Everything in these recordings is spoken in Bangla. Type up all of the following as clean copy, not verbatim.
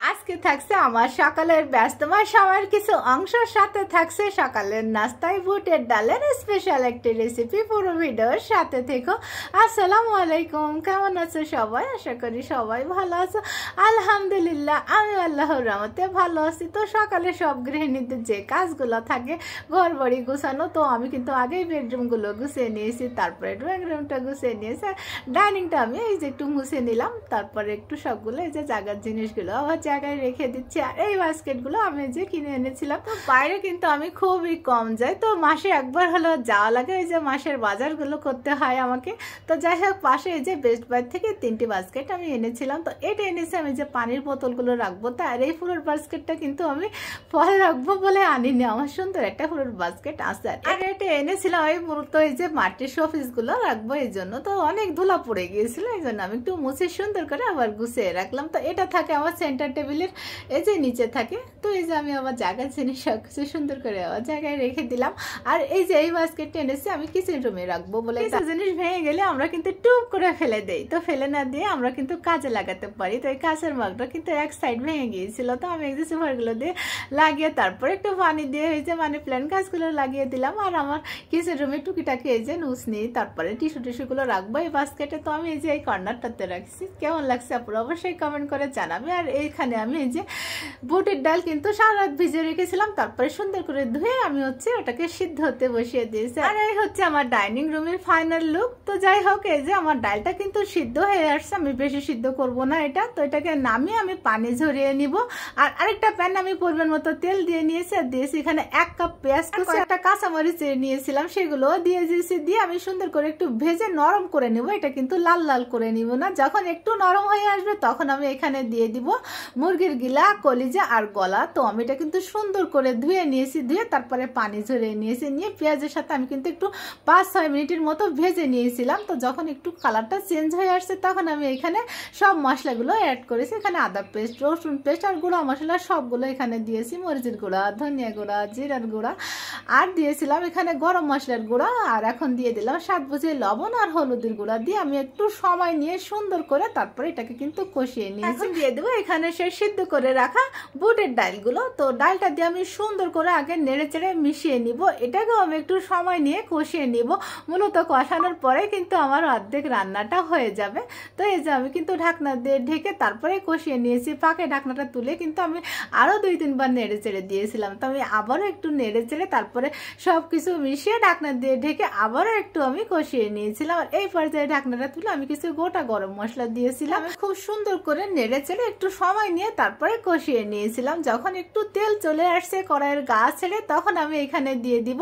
আজকে থাকছে আমার সকালের ব্যস্তময় সময়ের কিছু অংশের সাথে থাকছে সকালের নাস্তায় বুটের ডালের স্পেশাল একটি রেসিপি। পুরো ভিডিওর সাথে থেকো। আসসালামু আলাইকুম, কেমন আছো সবাই? আশা করি সবাই ভালো আছো। আলহামদুলিল্লাহ, আমি আল্লাহর রহমতে ভালো আছি। তো সকালে সব গৃহিণীদের যে কাজগুলো থাকে ঘর বাড়ি গুছানো, তো আমি কিন্তু আগেই বেডরুমগুলো গুছিয়ে নিয়েছি, তারপরে ড্রয়িং রুমটা গুছিয়ে নিয়েছি, ডাইনিংটা আমি এই যে একটু মুছে নিলাম, তারপরে একটু সবগুলো এই যে জায়গার জিনিসগুলো আবার জায়গায় রেখে দিচ্ছি। আর এই বাস্কেটগুলো আমি যে কিনে এনেছিলাম, তো বাইরে কিন্তু আমি খুবই কম যাই, তো মাসে একবার হলো যাওয়া লাগে, এই যে মাসের বাজারগুলো করতে হয় আমাকে। তো যাই হোক, পাশে এই যে বেস্ট বাই থেকে 3টি বাস্কেট আমি এনেছিলাম। তো এটা এনেছি আমি যে পানির বোতলগুলো রাখবো, তা আর এই ফুলের বাস্কেটটা কিন্তু আমি ফল রাখবো বলে আনিনি, আমার সুন্দর একটা ফুলের বাস্কেট আছে। আর এটা এনেছিলাম আমি মূলত এই যে মাটির শোপিসগুলো রাখবো এই জন্য। তো অনেক ধুলা পড়ে গিয়েছিল, এই জন্য আমি একটু মুছে সুন্দর করে আবার গুছিয়ে রাখলাম। তো এটা থাকে আমার সেন্টার টেবিলের এই যে নিচে থাকে। তো এই যে আমি আবার জায়গায় জিনিস সব কিছু সুন্দর করে আবার জায়গায় রেখে দিলাম। আর এই যে এই বাস্কেটটা এনেছি আমি কিচেন রুমে রাখবো বলে, জিনিস ভেঙে গেলে আমরা কিন্তু টুপ করে ফেলে দেই, তো ফেলে না দিয়ে আমরা কিন্তু কাজে লাগাতে পারি। তো এই কাঁচের মাগটা কিন্তু এক সাইড ভেঙে গিয়েছিল, তো আমি এই যে সুপারগুলো দিয়ে লাগিয়ে তারপরে একটু পানি দিয়ে এই যে মানি প্ল্যান্ট গাছগুলো লাগিয়ে দিলাম। আর আমার কিচেন রুমে টুকিটাকি এই যে নুস নিই, তারপরে টিস্যুগুলো রাখবো এই বাস্কেটে। তো আমি এই যে এই কর্নারটাতে রাখছি। কেমন লাগছে আপনারা অবশ্যই কমেন্ট করে জানাবে। আর এইখানে আমি এই যে বুটের ডাল কিন্তু সারা রাত ভিজে রেখেছিলাম, তারপরে সুন্দর করে ধুয়ে আমি ওটাকে সিদ্ধ হতে বসিয়ে দিয়েছি। আর এই হচ্ছে আমার ডাইনিং রুমের ফাইনাল লুক। তো যাই হোক, এই যে আমার ডালটা কিন্তু সিদ্ধ হয়ে আসছে, আমি বেশি সিদ্ধ করব না এটা। তো এটাকে নামিয়ে আমি পানি ঝরিয়ে নিব। আর আরেকটা প্যান আমি পরিমাণ মতো তেল দিয়ে নিয়েছি, আর দিয়েছি এখানে 1 কাপ পেঁয়াজ কুচি, একটা কাঁচামরিচ নিয়েছিলাম, সেগুলো দিয়ে দিয়েছি। দিয়ে আমি সুন্দর করে একটু ভেজে নরম করে নিব। এটা কিন্তু লাল লাল করে নিব না, যখন একটু নরম হয়ে আসবে তখন আমি এখানে দিয়ে দিব মুরগির গিলা, কলিজা আর গলা। তো আমি এটা কিন্তু সুন্দর করে ধুয়ে নিয়েছি, ধুয়ে তারপরে পানি ঝরিয়ে নিয়েছি। নিয়ে পেঁয়াজের সাথে আমি কিন্তু একটু 5-6 মিনিটের মতো ভেজে নিয়েছিলাম। তো যখন একটু কালারটা চেঞ্জ হয়ে আসছে তখন আমি এখানে সব মশলাগুলো অ্যাড করেছি। এখানে আদা পেস্ট, রসুন পেস্ট আর গুঁড়া মশলা সবগুলো এখানে দিয়েছি। মরিচের গুঁড়া, ধনিয়া গুঁড়া, জিরার গুঁড়া, আর দিয়েছিলাম এখানে গরম মশলার গুঁড়া। আর এখন দিয়ে দিলাম স্বাদ বুঝে লবণ আর হলুদের গুঁড়া। দিয়ে আমি একটু সময় নিয়ে সুন্দর করে তারপরে এটাকে কিন্তু কষিয়ে নিয়েছি। এখন দিয়ে দেবো এখানে সে সিদ্ধ করে রাখা বুটের ডালগুলো। তো ডালটা দিয়ে আমি সুন্দর করে আগে নেড়ে চেড়ে মিশিয়ে নিব। এটাকেও আমি একটু সময় নিয়ে কষিয়ে নিব। মূলত কষানোর পরে কিন্তু আমার অর্ধেক রান্নাটা হয়ে যাবে। তো এই যে আমি কিন্তু ঢাকনা দিয়ে ঢেকে তারপরে কষিয়ে নিয়েছি। ফাঁকে ঢাকনাটা তুলে কিন্তু আমি আরো 2-3 বার নেড়ে চেড়ে দিয়েছিলাম। তো আমি আবারও একটু নেড়ে চেড়ে তারপরে সবকিছু মিশিয়ে ঢাকনা দিয়ে ঢেকে আবারও একটু আমি কষিয়ে নিয়েছিলাম। আর এই পর্যায়ে ঢাকনাটা তুলে আমি কিছু গোটা গরম মশলা দিয়েছিলাম। খুব সুন্দর করে নেড়ে চেড়ে একটু সময় নিয়ে তারপরে কষিয়ে নিয়েছিলাম। যখন একটু তেল চলে আসছে কড়াইয়ের গা ছেড়ে, তখন আমি এখানে দিয়ে দিব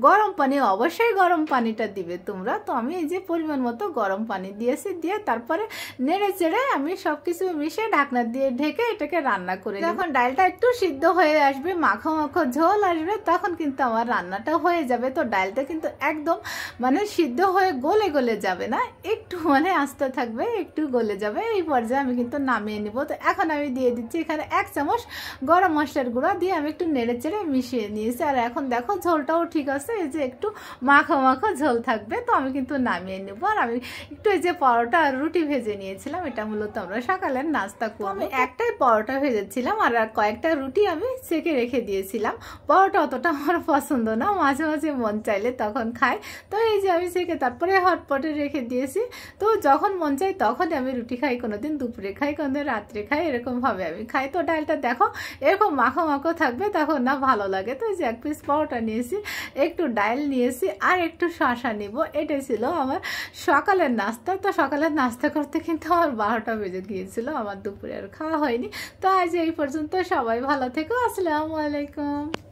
গরম পানি। অবশ্যই গরম পানিটা দিবে তোমরা। তো আমি এই যে পরিমাণ মতো গরম পানি দিয়েছি, দিয়ে তারপরে নেড়ে চেড়ে আমি সবকিছু মিশিয়ে ঢাকনা দিয়ে ঢেকে এটাকে রান্না করে। যখন ডালটা একটু সিদ্ধ হয়ে আসবে, মাখো মাখো ঝোল আসবে, তখন কিন্তু আমার রান্নাটা হয়ে যাবে। তো ডালটা কিন্তু একদম মানে সিদ্ধ হয়ে গলে গলে যাবে না, একটু মানে আস্তে থাকবে, একটু গলে যাবে। এই পর্যায়ে আমি কিন্তু নামিয়ে নিব। তো এখন আমি দিয়ে দিচ্ছি এখানে 1 চামচ গরম মশলার গুঁড়া। দিয়ে আমি একটু নেড়ে চেড়ে মিশিয়ে নিয়েছি। আর এখন দেখো ঝোলটাও ঠিক আছে, এই যে একটু মাখো মাখো ঝোল থাকবে। তো আমি কিন্তু নামিয়ে নেব। আর আমি একটু এই যে পরোটা আর রুটি ভেজে নিয়েছিলাম, এটা মূলত আমরা সকালের নাস্তা করব। আমি একটাই পরোটা ভেজেছিলাম আর কয়েকটা রুটি আমি সেকে রেখে দিয়েছিলাম। পরোটা অতটা আমার পছন্দ না, মাঝে মাঝে মন চাইলে তখন খাই। তো এই যে আমি সেকে তারপরে হটপটে রেখে দিয়েছি। তো যখন মন চাই তখন আমি রুটি খাই, কোনোদিন দুপুরে খাই, কোনোদিন রাত্রে খাই, এরকম ভাবে আমি খাই। তো ডালটা দেখো এরকম মাখো মাখো থাকবে, তখন না ভালো লাগে। তো এই যে 1 পিস পরোটা নিয়েছি, একটু ডাল নিয়েছি আর একটু শসা নিব। এটাই ছিল আমার সকালের নাস্তা। তো সকালের নাস্তা করতে কিন্তু আমার 12টা বেজে গিয়েছিল, আমার দুপুরে আর খাওয়া হয়নি। তো আজ এই পর্যন্ত, সবাই ভালো থেকো। আসসালামু আলাইকুম।